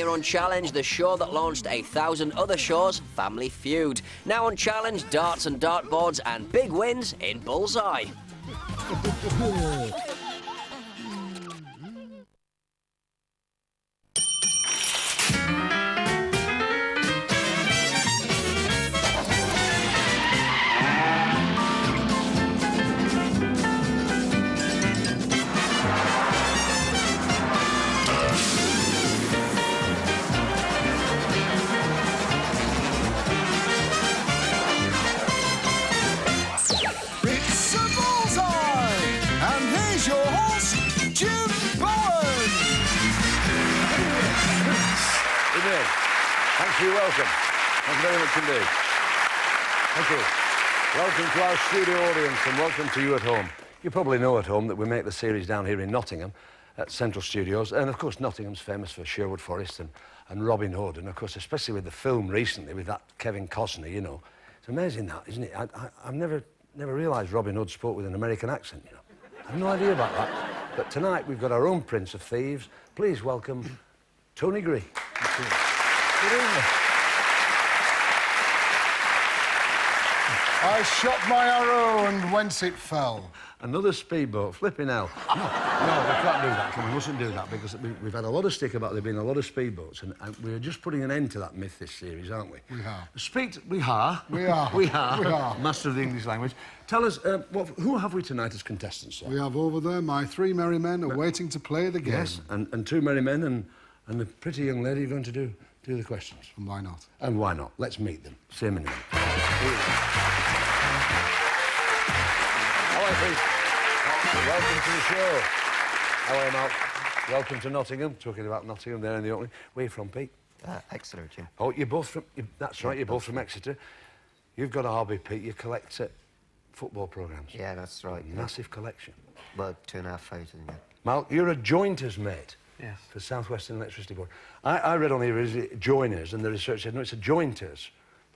here on Challenge, the show that launched 1,000 other shows, Family Feud. Now on Challenge, darts and dartboards and big wins in Bullseye. Thank you, welcome. Thank you very much indeed. Thank you. Welcome to our studio audience and welcome to you at home. You probably know at home that we make the series down here in Nottingham at Central Studios, and of course Nottingham's famous for Sherwood Forest and Robin Hood, and of course especially with the film recently with that Kevin Costner, you know. It's amazing that, isn't it? I've never realised Robin Hood spoke with an American accent, you know. I have no idea about that. But tonight we've got our own Prince of Thieves. Please welcome Tony Gree. Good evening. I shot my arrow and whence it fell. Another speedboat, flipping hell. No, we can't do that. We mustn't do that because we've had a lot of stick about there being a lot of speedboats, and we're just putting an end to that myth this series, aren't we? We are. We are. We are. We are. We are. Master of the English language. Tell us, who have we tonight as contestants, sir? We have over there my three merry men are waiting to play the game. Yes, and two merry men and the pretty young lady are going to do the questions. And why not? And why not? Let's meet them. Say them in a minute. Hello, Pete. Welcome to the show. How are you, Mark? Welcome to Nottingham. Talking about Nottingham there in the opening. Where are you from, Pete? Exeter, Jim. Oh, you're both from... that's right, you're both from Exeter. You've got a hobby, Pete. You collect football programmes. Yeah, that's right. Massive collection. Well, 2,500, yeah. Mal, you're a jointer's mate. Yes. For South Western Electricity Board. I read on here, is it joiners? And the research said, no, it's a jointers.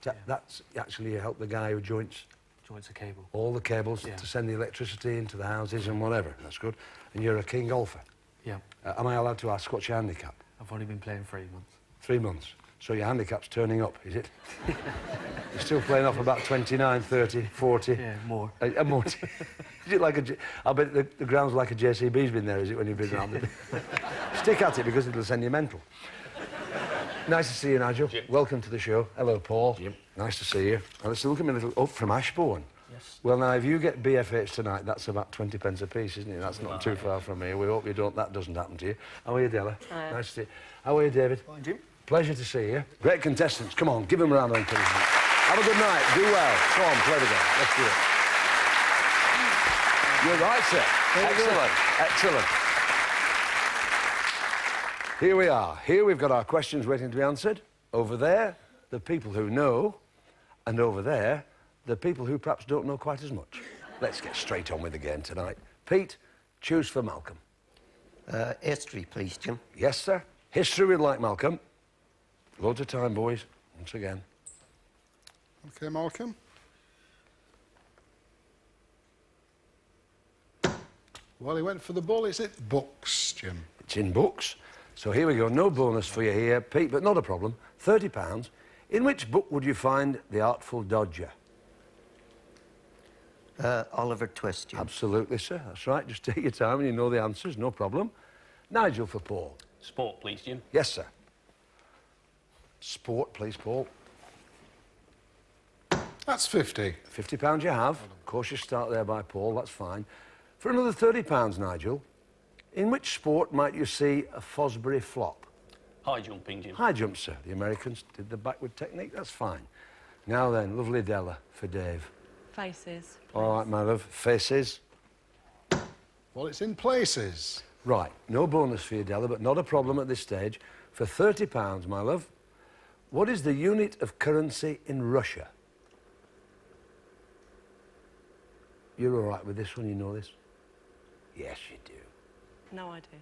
Yeah. That's actually you help the guy who joints a cable. all the cables to send the electricity into the houses and whatever. That's good. And you're a keen golfer. Yeah. Am I allowed to ask what's your handicap? I've only been playing 3 months. 3 months. So your handicap's turning up, is it? You're still playing off about 29, 30, 40? Yeah, more. More. Is it like a... I bet the ground's like a JCB's been there, is it, when you've been around it? Stick at it, because it'll send you mental. Nice to see you, Nigel. Jim. Welcome to the show. Hello, Paul. Jim. Nice to see you. Now, let's look at me a little... Up from Ashbourne. Yes. Well, now, if you get BFH tonight, that's about 20 pence a piece, isn't it? That's not too far from here. We hope that doesn't happen to you. How are you, Della? Hi. Nice to see you. How are you, David? Fine, Jim. Pleasure to see you. Great contestants. Come on, give them a round of applause. Have a good night. Do well. Come on, play the game. Let's do it. You're right, sir. Excellent. Excellent. Here we are. Here we've got our questions waiting to be answered. Over there, the people who know. And over there, the people who perhaps don't know quite as much. Let's get straight on with the game tonight. Pete, choose for Malcolm. History, please, Jim. Yes, sir. History we'd like, Malcolm. Loads of time, boys. Once again. OK, Malcolm. Well, he went for the ball. Is it books, Jim? It's in books. So here we go. No bonus for you here, Pete, but not a problem. £30. In which book would you find The Artful Dodger? Oliver Twist, Jim. Absolutely, sir. That's right. Just take your time and you know the answers. No problem. Nigel for Paul. Sport, please, Jim. Yes, sir. Sport, please, Paul. That's 50. £50 you have. Of course, you start there by Paul. That's fine. For another £30, Nigel, in which sport might you see a Fosbury flop? High jumping, Jim. High jump, sir. The Americans did the backward technique. That's fine. Now then, lovely Della for Dave. Faces. All right, my love. Faces. Well, it's in places. Right. No bonus for you, Della, but not a problem at this stage. For £30, my love, what is the unit of currency in Russia? You're all right with this one? You know this? Yes, you do. No idea.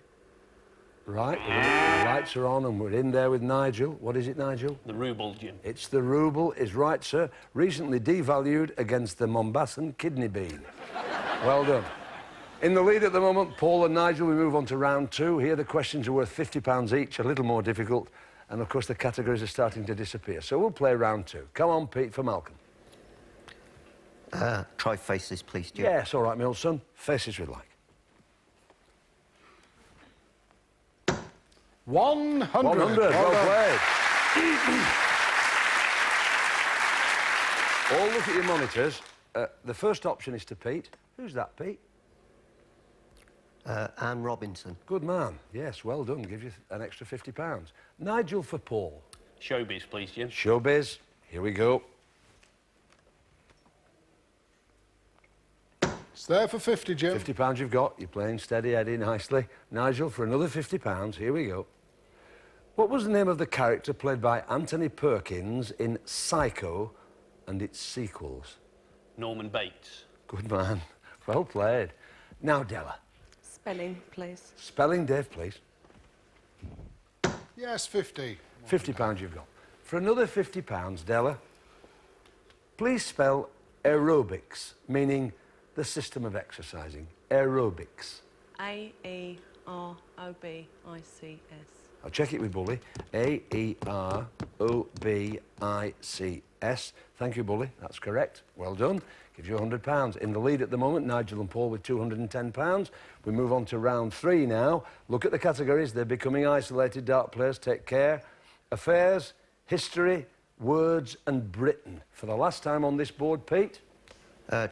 Right. The lights are on and we're in there with Nigel. What is it, Nigel? The ruble, Jim. It's the ruble, is right, sir. Recently devalued against the Mombassan kidney bean. Well done. In the lead at the moment, Paul and Nigel. We move on to round two. Here the questions are worth £50 each, a little more difficult. And, of course, the categories are starting to disappear. So we'll play round 2. Come on, Pete, for Malcolm. Try faces, please, Jim. Yes, all right, my old son. Faces we'd like. 100. 100, well played. All look at your monitors. The first option is to Pete. Who's that, Pete? Anne Robinson. Good man. Yes, well done. Give you an extra £50. Nigel for Paul. Showbiz, please, Jim. Showbiz. Here we go. It's there for 50, Jim. £50 you've got. You're playing steady Eddie nicely. Nigel for another £50. Here we go. What was the name of the character played by Anthony Perkins in Psycho and its sequels? Norman Bates. Good man. Well played. Now, Della. Spelling, please. Spelling, Dave, please. Yes, 50. £50 you've got. For another £50, Della, please spell aerobics, meaning the system of exercising. Aerobics. A-E-R-O-B-I-C-S. I'll check it with Bully. A-E-R-O-B-I-C-S. Thank you, Bully. That's correct. Well done. Gives you £100. In the lead at the moment, Nigel and Paul with £210. We move on to round 3 now. Look at the categories. They're becoming isolated. Dart players, take care. Affairs, history, words and Britain. For the last time on this board, Pete?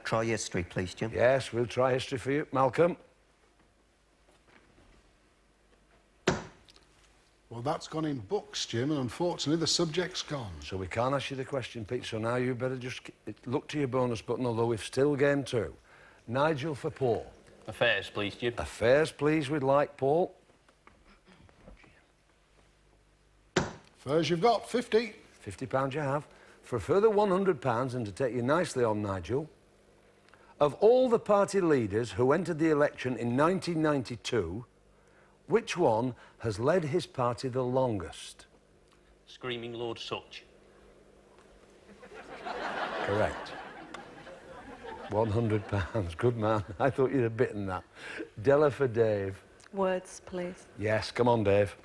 Try history, please, Jim. Yes, we'll try history for you. Malcolm? Well, that's gone in books, Jim, and unfortunately the subject's gone. So we can't ask you the question, Pete, so now you better just look to your bonus button, although we've still game 2. Nigel for Paul. Affairs, please, Jim. Affairs, please, we'd like, Paul. First you've got 50. £50 you have. For a further £100, and to take you nicely on, Nigel, of all the party leaders who entered the election in 1992, which one has led his party the longest? Screaming Lord Such. Correct. £100. Good man. I thought you'd have bitten that. Della for Dave. Words, please. Yes, come on, Dave.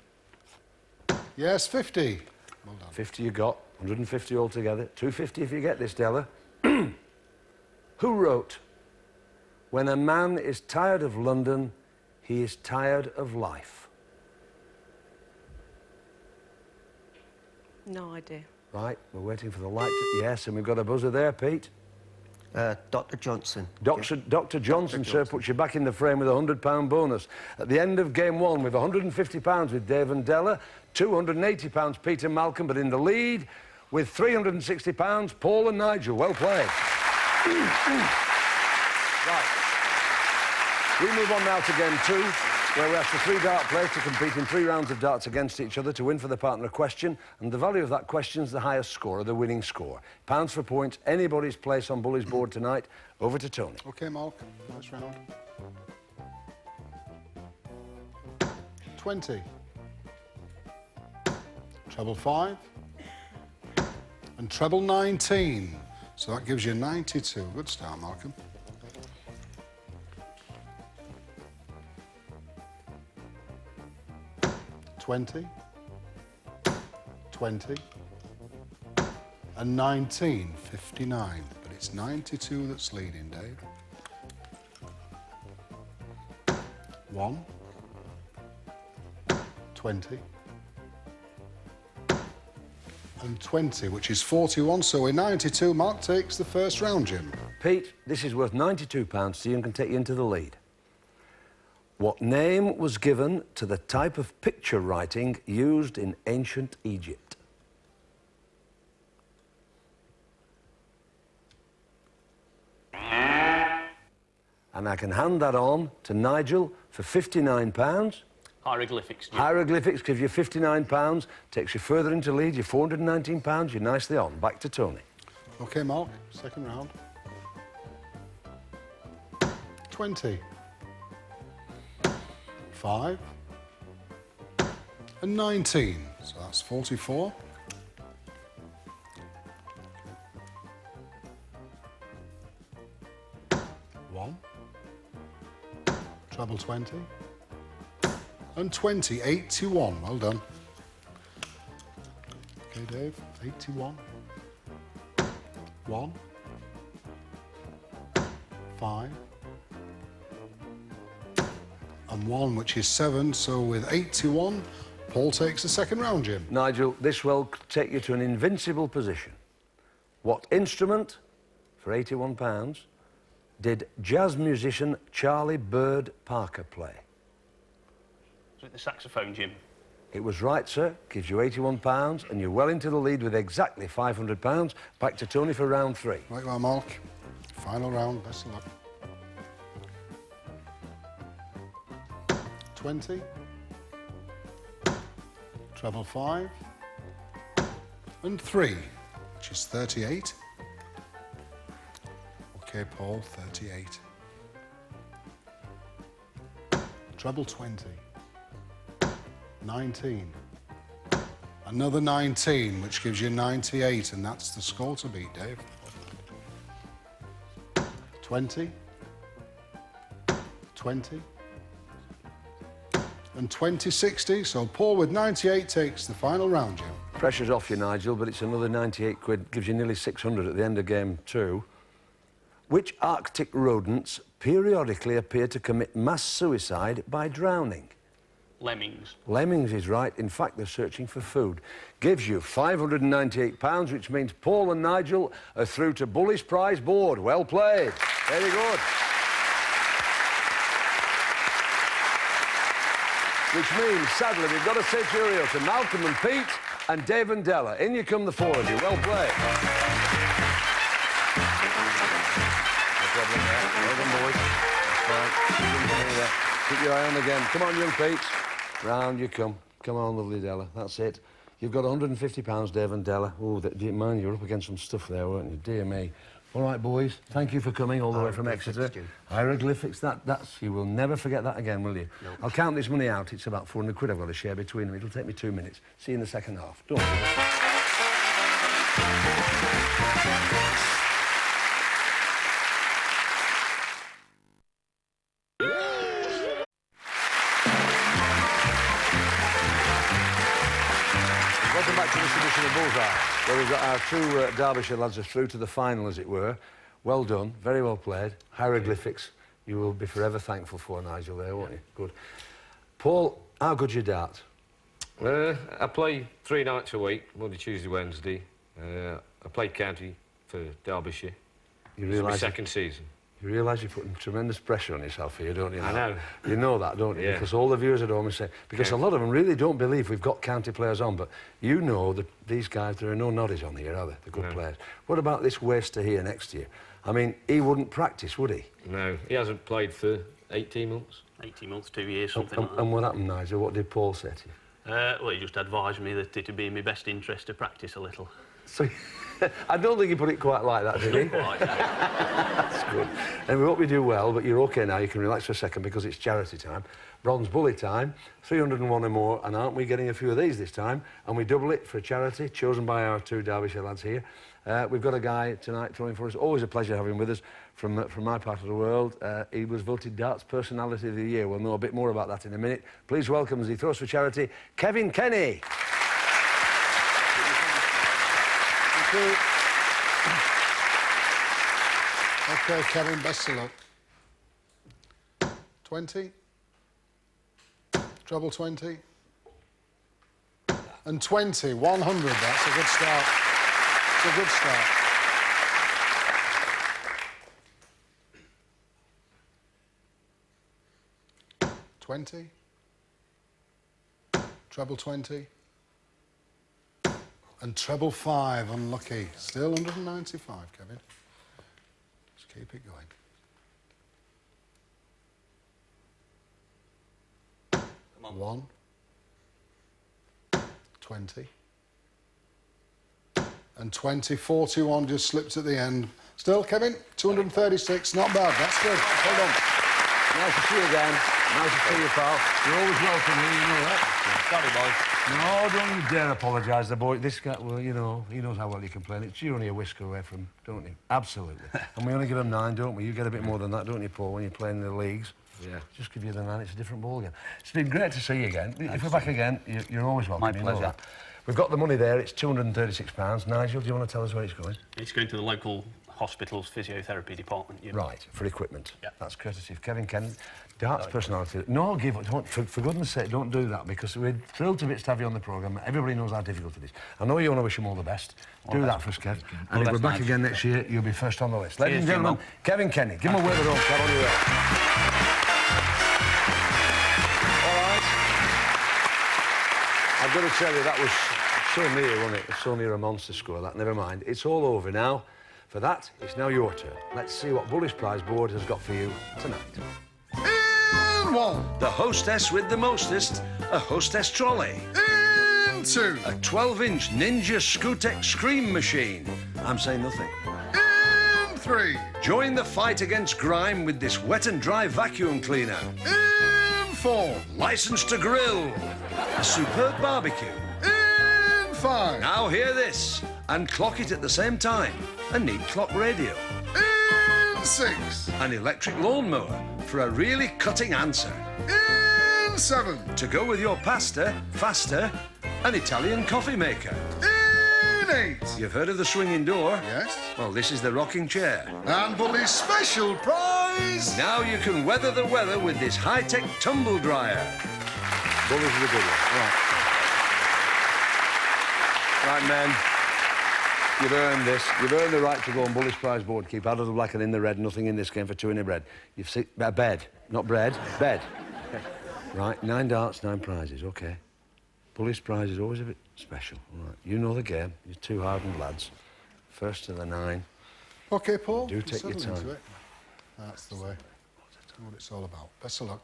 Yes, 50. Well done. 50 you got, 150 altogether. 250 if you get this, Della. Who wrote, "When a man is tired of London, he is tired of life"? No idea. Right, we're waiting for the light to... Yes, and we've got a buzzer there, Pete. Dr. Johnson. Dr. Johnson, sir, puts you back in the frame with a £100 bonus. At the end of game 1, with £150 with Dave and Della, £280 Pete and Malcolm, but in the lead with £360, Paul and Nigel. Well played. Right. We move on now to game 2, where we ask the 3 dart players to compete in 3 rounds of darts against each other to win for the partner a question, and the value of that question is the highest score, the winning score. Pounds for points, anybody's place on Bully's board tonight. Over to Tony. OK, Mark, nice round. 20. Treble 5. And treble 19. So that gives you 92. Good start, Malcolm. 20, 20, and 19, 59. But it's 92 that's leading, Dave. 1, 20, and 20, which is 41. So we're 92. Mark takes the first round, Jim. Pete, this is worth £92 to you and can take you into the lead. What name was given to the type of picture writing used in ancient Egypt? And I can hand that on to Nigel for £59. Hieroglyphics, Jim. Hieroglyphics gives you £59, takes you further into lead, you're £419, you're nicely on. Back to Tony. OK, Mark, second round. 20. 5 and 19, so that's 44. 1, treble 20, and 20, 81. Well done. Okay, Dave. 81. 1. 5. And 1, which is 7. So with 81, Paul takes the second round, Jim. Nigel, this will take you to an invincible position. What instrument, for £81, did jazz musician Charlie Bird Parker play? Is it the saxophone, Jim? It was right, sir. Gives you £81, and you're well into the lead with exactly £500. Back to Tony for round 3. Right, well, Mark. Final round. Best of luck. 20. Treble 5. And 3, which is 38. OK, Paul, 38. Treble 20. 19. Another 19, which gives you 98, and that's the score to beat, Dave. 20. 20. And 2060, so Paul with 98 takes the final round, Jim. Pressure's off you, Nigel, but it's another 98 quid. Gives you nearly 600 at the end of game 2. Which Arctic rodents periodically appear to commit mass suicide by drowning? Lemmings. Lemmings is right. In fact, they're searching for food. Gives you £598, which means Paul and Nigel are through to Bully's prize board. Well played. Very good. Which means, sadly, we've got to say cheerio to Malcolm and Pete and Dave and Della. In you come, the 4 of you. Well played. No problem there. Well done, boys. That's fine. Keep your eye on the game. Come on, young Pete. Round you come. Come on, lovely Della. That's it. You've got £150, Dave and Della. Oh, do you mind? You were up against some stuff there, weren't you? Dear me. All right, boys. Thank you for coming all the way from Exeter. Hieroglyphics, that's... You will never forget that again, will you? No. I'll count this money out. It's about 400 quid I've got to share between them. It'll take me 2 minutes. See you in the second half. Don't worry. Welcome back to this edition of Bullseye, where we've got our 2 Derbyshire lads are through to the final, as it were. Well done, very well played. Hieroglyphics, you will be forever thankful for, Nigel, there, won't you? Good. Paul, how good's your dart? I play 3 nights a week, Monday, Tuesday, Wednesday. I play county for Derbyshire. You It's my realise second season. You realise you're putting tremendous pressure on yourself here, don't you? I know. You know that, don't you? Yeah. Because all the viewers at home are saying... Because a lot of them really don't believe we've got county players on, but you know that these guys, there are no noddies on here, are there? The good players. What about this waster here next to you? I mean, he wouldn't practice, would he? No, he hasn't played for 18 months. 18 months, 2 years, something like that. And what happened, Nigel? What did Paul say to you? Well, he just advised me that it'd be in my best interest to practice a little. So, I don't think he put it quite like that, did he? Quite. That's good. And we hope you do well, but you're OK now. You can relax for a second because it's charity time. Bronze Bully time, 301 or more, and aren't we getting a few of these this time? And we double it for a charity, chosen by our 2 Derbyshire lads here. We've got a guy tonight throwing for us. Always a pleasure having him with us from my part of the world. He was voted Darts Personality of the Year. We'll know a bit more about that in a minute. Please welcome, as he throws for charity, Kevin Kenny. OK, Kevin, best of luck. 20. Treble 20. And 20, 100. That's a good start. It's a good start. $20. Treble 20. And treble 5, unlucky. Still 195, Kevin. Just keep it going. Come on. 1. 20. And 20, 41 just slipped at the end. Still, Kevin, 236, not bad, that's good. Hold on. Nice to see you again. Nice to see you, pal. You're always welcome here, you know that. Sorry, boys. No, don't you dare apologise. The boy, this guy, well, you know, he knows how well you can play. It's you're only a whisker away from, don't you? Absolutely. And we only give him 9, don't we? You get a bit more than that, don't you, Paul, when you're playing in the leagues? Yeah. Just give you the 9, it's a different ball again. It's been great to see you again. If we're back again, you're always welcome. My you know pleasure. that. We've got the money there. It's £236. Nigel, do you want to tell us where it's going? It's going to the local hospital's physiotherapy department. Right, for equipment. Yeah. That's courtesy of Kevin Kennedy. Darts personality. No, give up. Don't, for goodness sake, don't do that, because we're thrilled to bits to have you on the programme. Everybody knows how difficult it is. I know you want to wish them all the best. Do that for us, Kev. And if we're back again next year, you'll be first on the list. Ladies and gentlemen, Kevin Kennedy. Give him a word of applause. On your way. All right. I've got to tell you, that was so near, wasn't it? So near a monster score, that. Never mind. It's all over now. For that, it's now your turn. Let's see what Bully's Prize Board has got for you tonight. In one. The hostess with the mostest, a hostess trolley. In two. A 12-inch Ninja Scootex scream machine. I'm saying nothing. In three. Join the fight against grime with this wet and dry vacuum cleaner. In four. License to grill. A superb barbecue. In five. Now hear this, and clock it at the same time. A neat clock radio. In six. An electric lawnmower for a really cutting answer. In seven. To go with your pasta, faster, an Italian coffee maker. In eight. You've heard of the swinging door? Yes. Well, this is the rocking chair. And Bully's special prize. Now you can weather the weather with this high-tech tumble dryer. Bully's the good one. Right. Right, men. You've earned this. You've earned the right to go on Bully's Prize Board. Keep out of the black and in the red. Nothing in this game for 2 in a bread. You've seen... bed. Not bread. Bed. Right, 9 darts, 9 prizes. OK. Bully's Prize is always a bit special. All right. You know the game. You're 2 hardened lads. First to the 9. OK, Paul. Do take your settle time. into it. That's the way. That's what it's all about. Best of luck.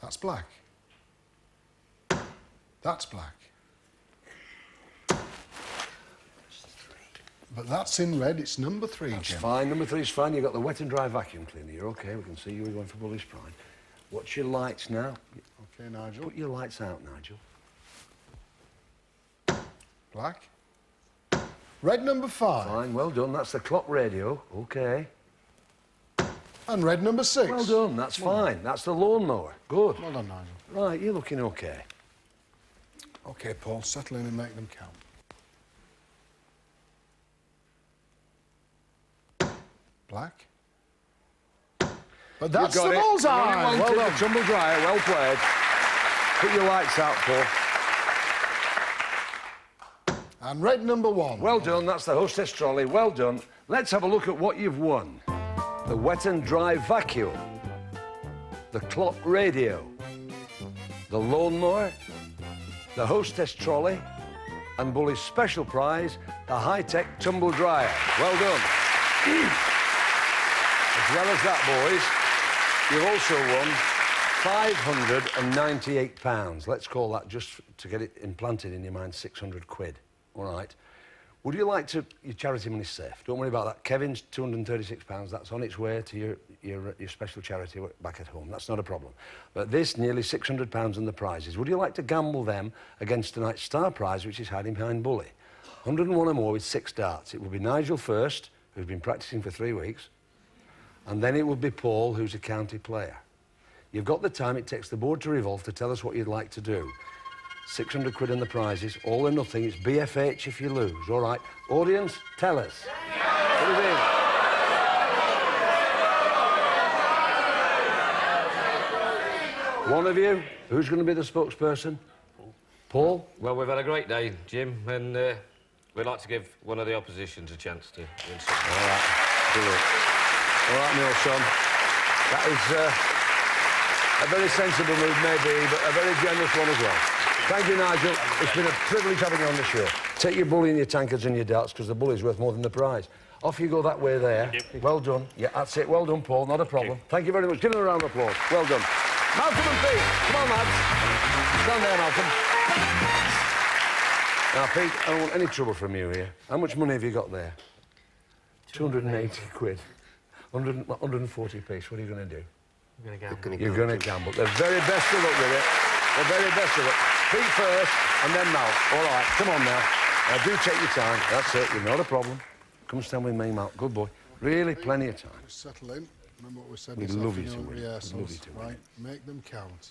That's black. That's black. But that's in red. It's number 3, That's Jim. fine. Number 3 is fine. You've got the wet and dry vacuum cleaner. You're OK. We can see you. We're going for Bully's Prize. What's your lights now? OK, Nigel. Put your lights out, Nigel. Black. Red number 5. Fine. Well done. That's the clock radio. OK. And red number 6. Well done. That's fine. That's the lawnmower. Good. Well done, Nigel. Right. You're looking OK. OK, Paul. Settle in and make them count. Black. But that's the bullseye. Well done. Tumble dryer. Well played. Put your lights out, Paul. And red number 1. Well done. That's the hostess trolley. Well done. Let's have a look at what you've won. The wet and dry vacuum. The clock radio. The lawnmower. The hostess trolley. And Bully's special prize, the high-tech tumble dryer. Well done. As well as that, boys, you've also won £598. Let's call that, just to get it implanted in your mind, 600 quid. All right. Would you like to... Your charity money's safe. Don't worry about that. Kevin's £236. That's on its way to your special charity back at home. That's not a problem. But this, nearly £600 in the prizes. Would you like to gamble them against tonight's star prize, which is hiding behind Bully? 101 or more with 6 darts. It will be Nigel first, who's been practising for 3 weeks. And then it would be Paul, who's a county player. You've got the time it takes the board to revolve to tell us what you'd like to do. 600 quid in the prizes, all or nothing. It's BFH if you lose. All right. Audience, tell us. What do you think? One of you? Who's going to be the spokesperson? Paul? Well, we've had a great day, Jim, and we'd like to give one of the oppositions a chance to win something. All right. Brilliant. All right, Neil, son. That is a very sensible move, maybe, but a very generous one as well. Thank you, Nigel. It's been a privilege having you on the show. Take your bully and your tankards and your darts, because the bully's worth more than the prize. Off you go that way there. Well done. Yeah, that's it. Well done, Paul. Not a problem. Thank you very much. Give them a round of applause. Well done. Malcolm and Pete. Come on, lads. Stand there, Malcolm. Now, Pete, I don't want any trouble from you here. How much money have you got there? 280 quid. 140 apiece. What are you going to do? I'm going to gamble. You're going to gamble. The very best of luck with it. The very best of luck. Pete first, and then Mal. All right, come on now. Do take your time. That's it. You're not a problem. Come stand with me, Mal. Good boy. Really, plenty of time. Just settle in. Remember what we said We'd this love you afternoon to at win. rehearsals, We'd love you to win. right? Make them count.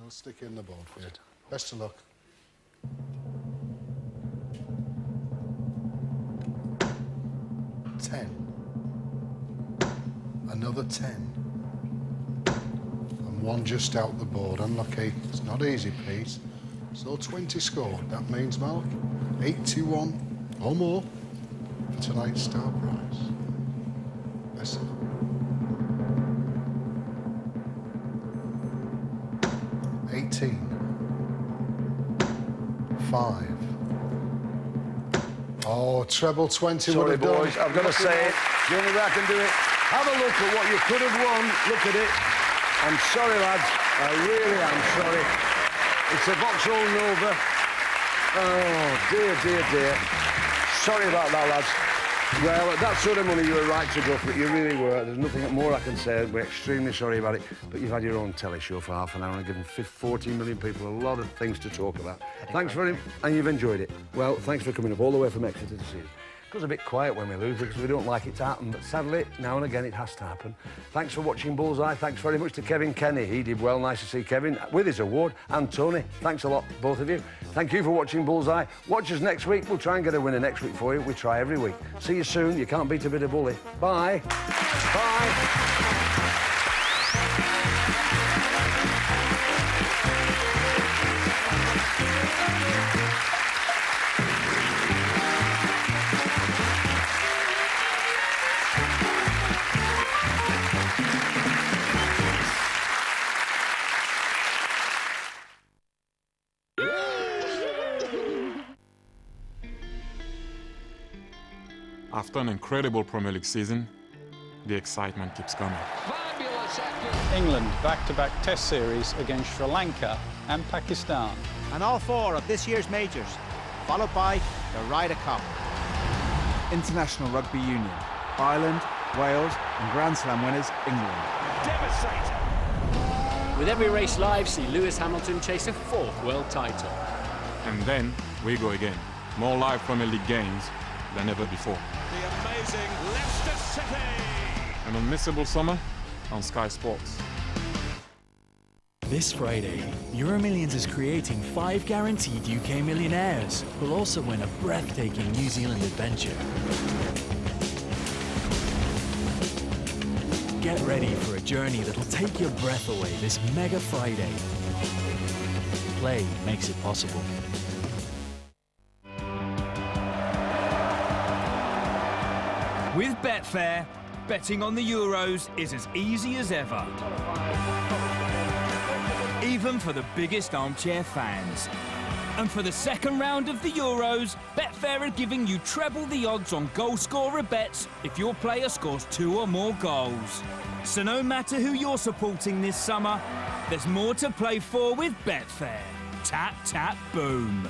Don't stick in the board for you. Best of luck. Another 10. And one just out the board. Unlucky. It's not easy, Pete. So 20 scored. That means, Mark, 81 or more for tonight's star prize. Best of luck. 18. 5. Oh, treble 20 would Sorry, have done. boys, I've got to say it. The only way I can do it. Have a look at what you could have won. Look at it. I'm sorry, lads. I really am sorry. It's a Vauxhall Nova. Oh, dear, dear, dear. Sorry about that, lads. Well, at that sort of money, you were right to go for it. You really were. There's nothing more I can say. We're extremely sorry about it. But you've had your own telly show for half an hour and given 14 million people a lot of things to talk about. Thanks very much. And you've enjoyed it. Well, thanks for coming up all the way from Exeter to see us. It goes a bit quiet when we lose because we don't like it to happen, but sadly, now and again, it has to happen. Thanks for watching Bullseye. Thanks very much to Kevin Kenny. He did well. Nice to see Kevin with his award. And Tony, thanks a lot, both of you. Thank you for watching Bullseye. Watch us next week. We'll try and get a winner next week for you. We try every week. See you soon. You can't beat a bit of bully. Bye. Bye. After an incredible Premier League season, the excitement keeps coming. England back-to-back Test series against Sri Lanka and Pakistan. And all 4 of this year's majors, followed by the Ryder Cup. International Rugby Union, Ireland, Wales and Grand Slam winners England. Devastating! With every race live, see Lewis Hamilton chase a 4th world title. And then we go again. More live Premier League games than ever before. The amazing Leicester City! An unmissable summer on Sky Sports. This Friday, EuroMillions is creating 5 guaranteed UK millionaires who'll also win a breathtaking New Zealand adventure. Get ready for a journey that'll take your breath away this mega Friday. Play makes it possible. With Betfair, betting on the Euros is as easy as ever. Even for the biggest armchair fans. And for the second round of the Euros, Betfair are giving you treble the odds on goal scorer bets if your player scores 2 or more goals. So no matter who you're supporting this summer, there's more to play for with Betfair. Tap, tap, boom.